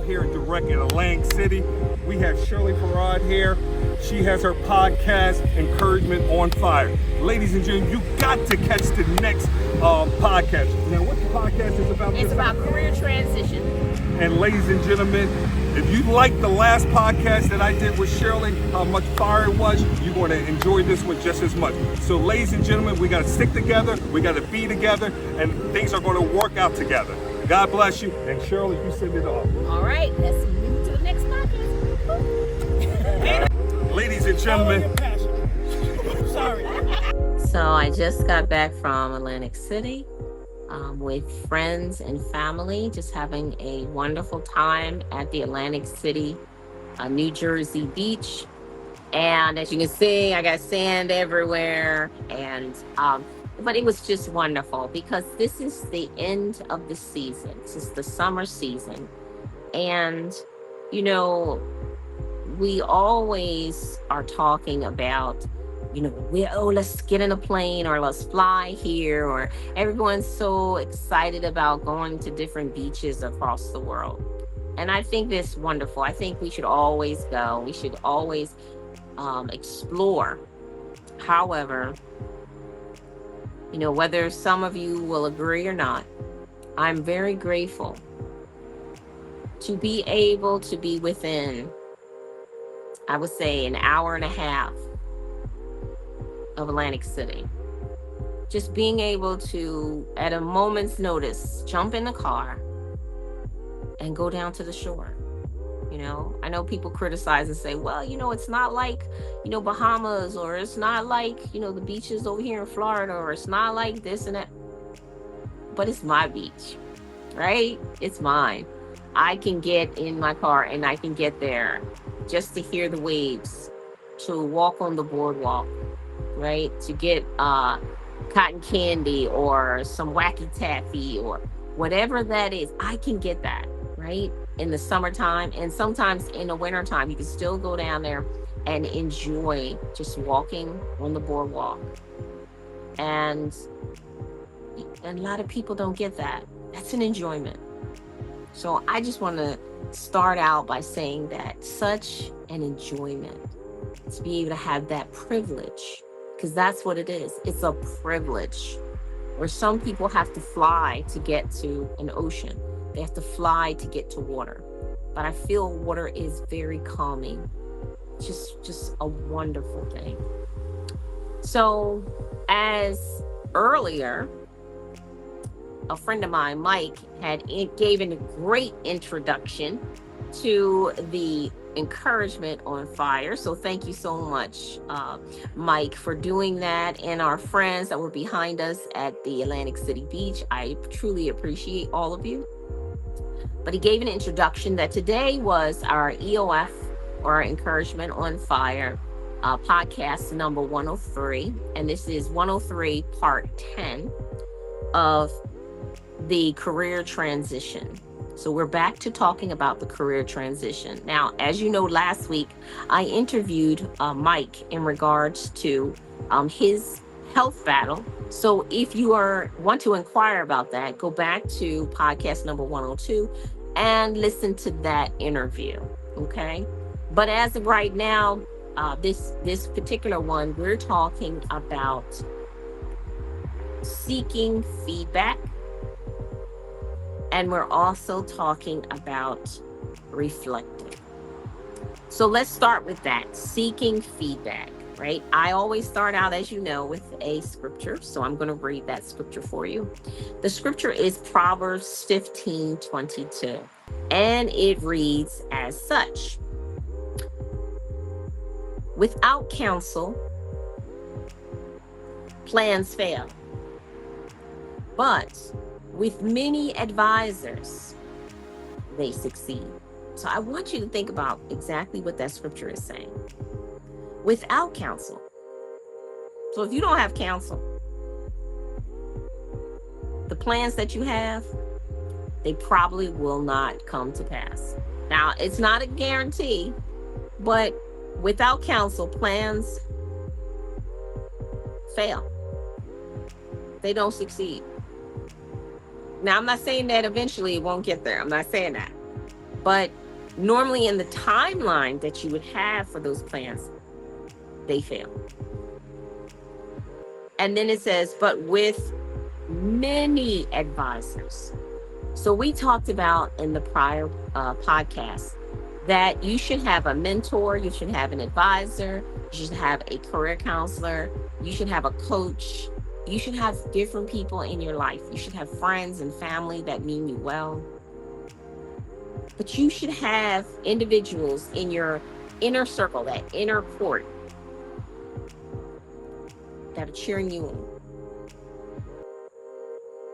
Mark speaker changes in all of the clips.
Speaker 1: live here and direct in Atlantic City. We have Shirley Farrar here. She has her podcast, Encouragement on Fire. Ladies and gentlemen, you got to catch the next podcast. Now, what the podcast is about?
Speaker 2: It's about career transition.
Speaker 1: And ladies and gentlemen, if you like the last podcast that I did with Shirley, how much fire it was, you're going to enjoy this one just as much. So ladies and gentlemen, we got to stick together, we got to be together, and things are going to work out together. God bless you. And Shirley, you send it off.
Speaker 2: All right, let's move to the next podcast.
Speaker 1: Ladies and gentlemen.
Speaker 2: Sorry.
Speaker 3: So I just got back from Atlantic City with friends and family, just having a wonderful time at the Atlantic City, New Jersey beach. And as you can see, I got sand everywhere. And but it was just wonderful because this is the end of the season. This is the summer season. And, you know, we always are talking about, you know, let's get in a plane or let's fly here, or everyone's so excited about going to different beaches across the world. And I think that's wonderful. I think we should always go. We should always explore. However, you know, whether some of you will agree or not, I'm very grateful to be able to be within, I would say, an hour and a half of Atlantic City. Just being able to, at a moment's notice, jump in the car and go down to the shore. You know, I know people criticize and say, well, you know, it's not like, you know, Bahamas, or it's not like, you know, the beaches over here in Florida, or it's not like this and that. But it's my beach, right? It's mine. I can get in my car and I can get there just to hear the waves, to walk on the boardwalk, right? To get cotton candy or some wacky taffy or whatever that is. I can get that, right? In the summertime, and sometimes in the wintertime, you can still go down there and enjoy just walking on the boardwalk. And a lot of people don't get that. That's an enjoyment. So I just want to start out by saying that such an enjoyment to be able to have that privilege, because that's what it is. It's a privilege where some people have to fly to get to an ocean. They have to fly to get to water. But I feel water is very calming. Just a wonderful thing. So as earlier, a friend of mine, Mike, gave a great introduction to the Encouragement on Fire. So thank you so much, Mike, for doing that, and our friends that were behind us at the Atlantic City Beach. I truly appreciate all of you. But he gave an introduction that today was our EOF, or our Encouragement on Fire, podcast number 103. And this is 103 part 10 of the career transition. So we're back to talking about the career transition. Now, as you know, last week I interviewed Mike in regards to his health battle. So if you want to inquire about that, go back to podcast number 102 and listen to that interview. Okay. But as of right now, this particular one, we're talking about seeking feedback. And we're also talking about reflecting. So let's start with that, seeking feedback, right? I always start out, as you know, with a scripture. So I'm going to read that scripture for you. The scripture is Proverbs 15:22, and it reads as such: without counsel, plans fail, but with many advisors, they succeed. So I want you to think about exactly what that scripture is saying. Without counsel. So if you don't have counsel, the plans that you have, they probably will not come to pass. Now, it's not a guarantee, but without counsel, plans fail. They don't succeed. Now, I'm not saying that eventually it won't get there. I'm not saying that. But normally in the timeline that you would have for those plans, they fail. And then it says, but with many advisors. So we talked about in the prior podcast that you should have a mentor, you should have an advisor, you should have a career counselor, you should have a coach, you should have different people in your life. You should have friends and family that mean you well. But you should have individuals in your inner circle, that inner court, that are cheering you on,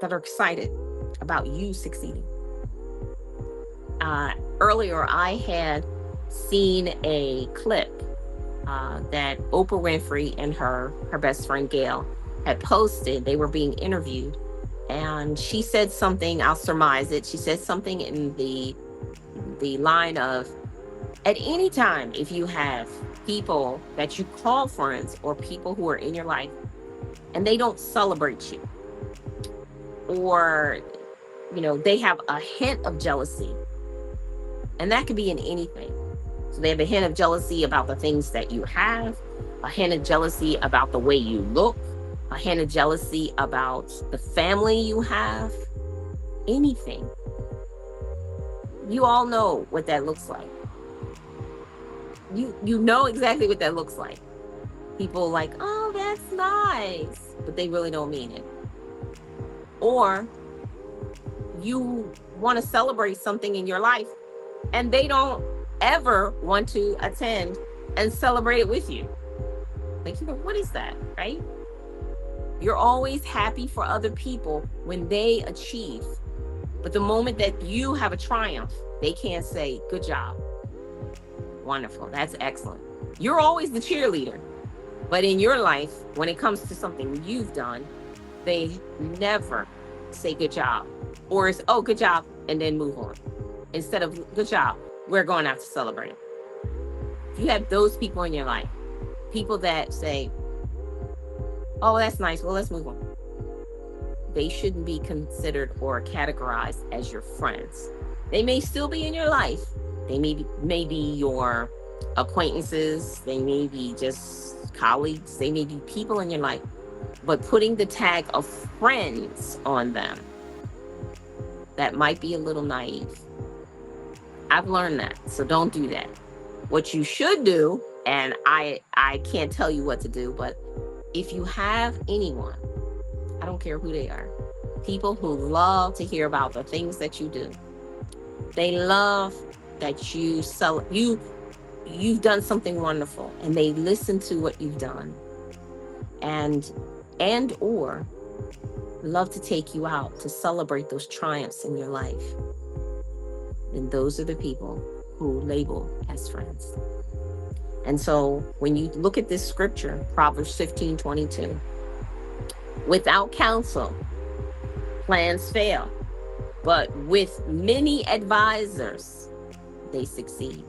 Speaker 3: that are excited about you succeeding. Earlier, I had seen a clip that Oprah Winfrey and her best friend Gail had posted. They were being interviewed, and she said something, I'll surmise it. She said something in the line of, at any time, if you have people that you call friends or people who are in your life and they don't celebrate you, or they have a hint of jealousy, and that could be in anything. So they have a hint of jealousy about the things that you have, a hint of jealousy about the way you look, a hint of jealousy about the family you have, anything. You all know what that looks like. You know exactly what that looks like. People like, oh, that's nice, but they really don't mean it. Or you want to celebrate something in your life and they don't ever want to attend and celebrate it with you. Like, what is that, right? You're always happy for other people when they achieve. But the moment that you have a triumph, they can't say, good job. Wonderful. That's excellent. You're always the cheerleader. But in your life, when it comes to something you've done, they never say good job. Or it's, oh, good job, and then move on. Instead of, good job, we're going out to celebrate. If you have those people in your life, people that say, oh, that's nice, well, let's move on. They shouldn't be considered or categorized as your friends. They may still be in your life. They may be your acquaintances. They may be just colleagues. They may be people in your life. But putting the tag of friends on them, that might be a little naive. I've learned that, so don't do that. What you should do, and I can't tell you what to do, but if you have anyone, I don't care who they are, people who love to hear about the things that you do. They love that you've done something wonderful, and they listen to what you've done, and or love to take you out to celebrate those triumphs in your life. And those are the people who label as friends. And so when you look at this scripture, Proverbs 15:22, without counsel, plans fail, but with many advisors, they succeed.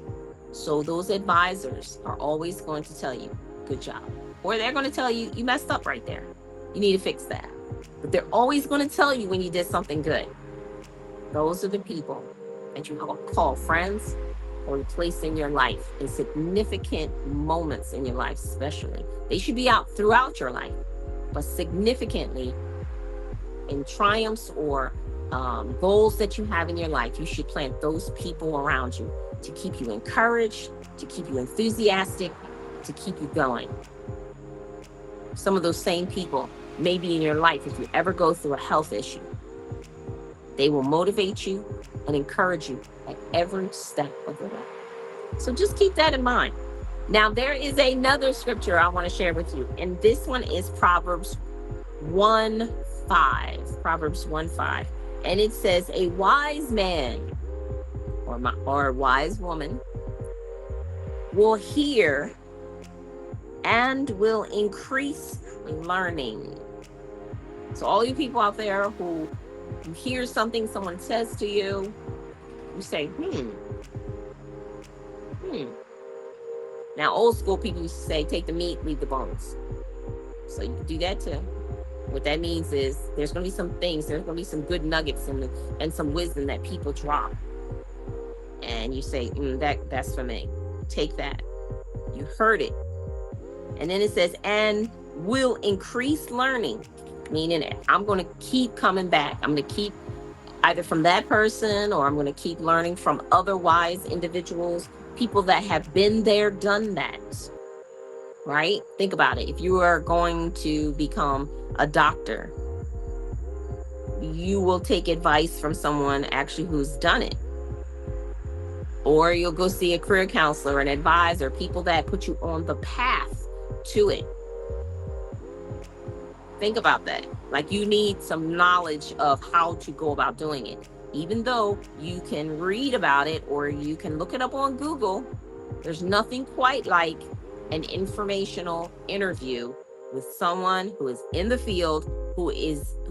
Speaker 3: So those advisors are always going to tell you, good job. Or they're going to tell you, you messed up right there. You need to fix that. But they're always going to tell you when you did something good. Those are the people that you call friends or place in your life in significant moments in your life, especially. They should be out throughout your life, but significantly in triumphs or goals that you have in your life, you should plant those people around you to keep you encouraged, to keep you enthusiastic, to keep you going. Some of those same people may be in your life if you ever go through a health issue. They will motivate you and encourage you at every step of the way. So just keep that in mind. Now, there is another scripture I want to share with you, and this one is Proverbs 1:5. Proverbs 1:5. And it says, a wise man or a wise woman will hear and will increase learning. So all you people out there who you hear something someone says to you, you say, Now, old school people used to say, take the meat, leave the bones. So you can do that too. What that means is there's going to be some things, there's going to be some good nuggets and some wisdom that people drop. and you say, that's for me. Take that. You heard it. And then it says, and will increase learning, meaning I'm going to keep coming back. I'm going to keep either from that person, or I'm going to keep learning from other wise individuals, people that have been there, done that, right? Think about it. If you are going to become a doctor, you will take advice from someone actually who's done it. Or you'll go see a career counselor, an advisor, people that put you on the path to it. Think about that. Like, you need some knowledge of how to go about doing it. Even though you can read about it or you can look it up on Google, there's nothing quite like an informational interview with someone who is in the field, who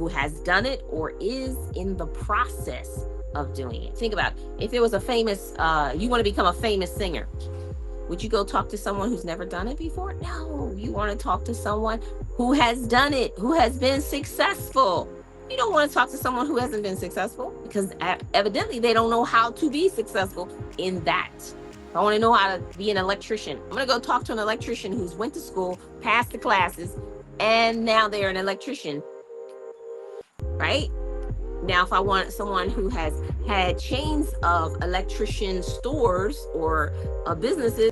Speaker 3: has done it or is in the process of doing it. Think about it. If it was a famous, you want to become a famous singer, would you go talk to someone who's never done it before? No, you want to talk to someone who has done it, who has been successful. You don't want to talk to someone who hasn't been successful, because evidently they don't know how to be successful in that. I want to know how to be an electrician. I'm going to go talk to an electrician who's went to school, passed the classes, and now they're an electrician, right? Now, if I want someone who has had chains of electrician stores or businesses,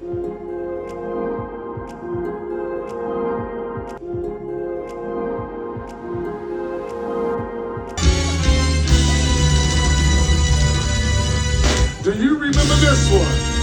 Speaker 1: Do you remember this one?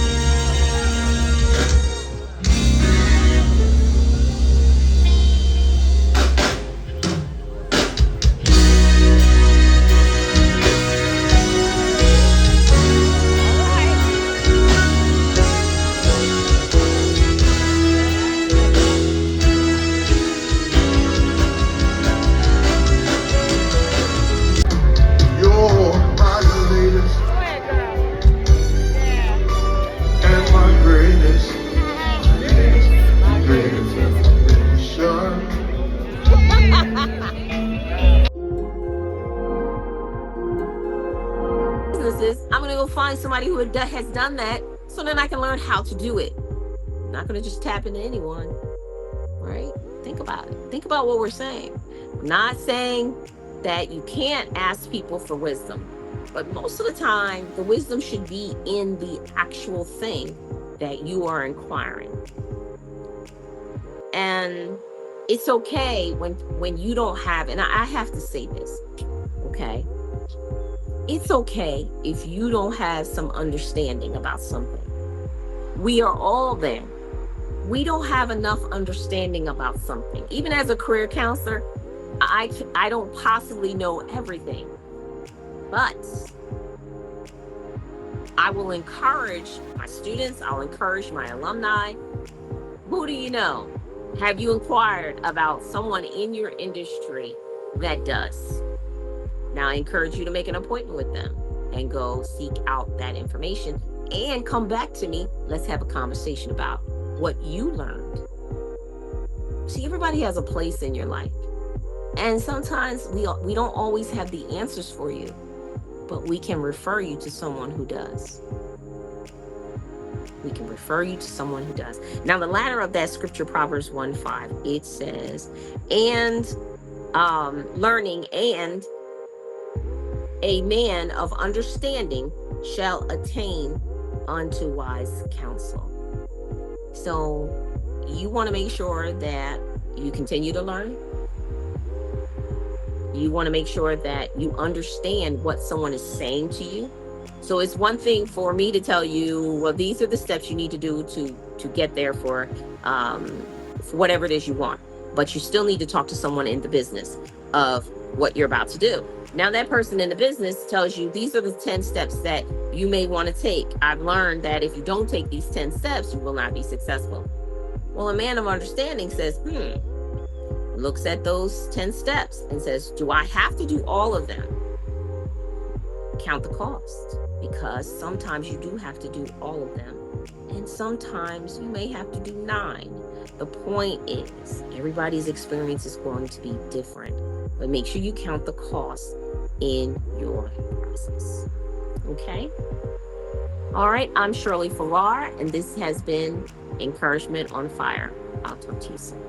Speaker 3: I'm going to go find somebody who has done that, so then I can learn how to do it. I'm not going to just tap into anyone, right? Think about it. Think about what we're saying. I'm not saying that you can't ask people for wisdom, but most of the time, the wisdom should be in the actual thing that you are inquiring. And it's okay when you don't have, and I have to say this, okay? It's okay if you don't have some understanding about something. We are all there. We don't have enough understanding about something. Even as a career counselor, I don't possibly know everything. But I will encourage my students, I'll encourage my alumni. Who do you know? Have you inquired about someone in your industry that does? Now, I encourage you to make an appointment with them and go seek out that information and come back to me. Let's have a conversation about what you learned. See, everybody has a place in your life. And sometimes we don't always have the answers for you, but we can refer you to someone who does. We can refer you to someone who does. Now, the latter of that scripture, Proverbs 1:5, it says, and learning and a man of understanding shall attain unto wise counsel. So you want to make sure that you continue to learn. You want to make sure that you understand what someone is saying to you. So it's one thing for me to tell you, well, these are the steps you need to do to get there for whatever it is you want. But you still need to talk to someone in the business of what you're about to do. Now, that person in the business tells you these are the 10 steps that you may want to take. I've learned that if you don't take these 10 steps, you will not be successful. Well, a man of understanding says, looks at those 10 steps and says, do I have to do all of them? Count the cost, because sometimes you do have to do all of them. And sometimes you may have to do 9. The point is, everybody's experience is going to be different, but make sure you count the cost in your process. Okay? All right, I'm Shirley Farrar, and this has been Encouragement on Fire. I'll talk to you soon.